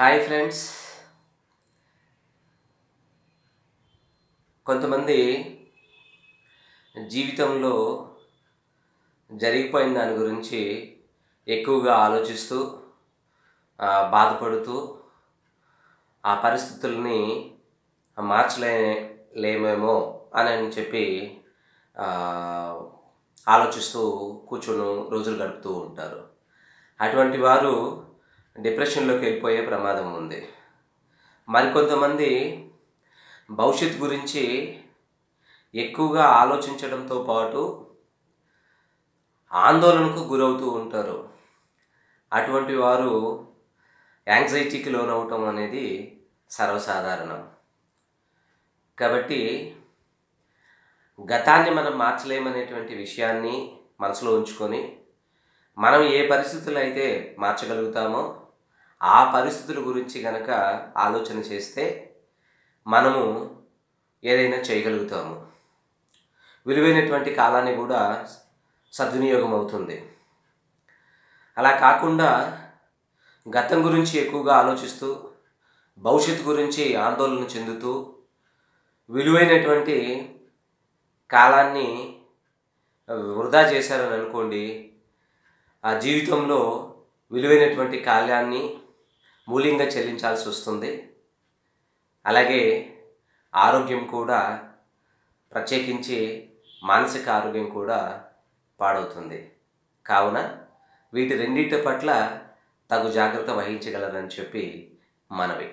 Hi friends. కొంతమంది జీవితంలో జరిగిపోయిన దాని గురించి ఎక్కువగా ఆలోచిస్తూ బాధపడుతూ ఆ పరిస్థితుల్ని మార్చలేమేమో అని చెప్పి ఆలోచిస్తూ కూర్చొని రోజులు గడుపుతూ ఉంటారు. అటువంటి వారు డిప్రెషన్లోకి వెళ్ళిపోయే ప్రమాదం ఉంది. మరికొంతమంది భవిష్యత్తు గురించి ఎక్కువగా ఆలోచించడంతో పాటు ఆందోళనకు గురవుతూ ఉంటారు. అటువంటి వారు యాంగ్జైటీకి లోనవటం అనేది సర్వసాధారణం. కాబట్టి గతాన్ని మనం మార్చలేమనేటువంటి విషయాన్ని మనసులో ఉంచుకొని మనం ఏ పరిస్థితులు అయితే మార్చగలుగుతామో ఆ పరిస్థితుల గురించి గనక ఆలోచన చేస్తే మనము ఏదైనా చేయగలుగుతాము. విలువైనటువంటి కాలాన్ని కూడా సద్వినియోగం అవుతుంది. అలా కాకుండా గతం గురించి ఎక్కువగా ఆలోచిస్తూ భవిష్యత్తు గురించి ఆందోళన చెందుతూ విలువైనటువంటి కాలాన్ని వృధా చేశారని అనుకోండి, ఆ జీవితంలో విలువైనటువంటి కాలాన్ని మూల్యంగా చెల్లించాల్సి వస్తుంది. అలాగే ఆరోగ్యం కూడా, ప్రత్యేకించి మానసిక ఆరోగ్యం కూడా పాడవుతుంది. కావున వీటి రెండింటి పట్ల తగు జాగ్రత్త వహించగలరని చెప్పి మనవి.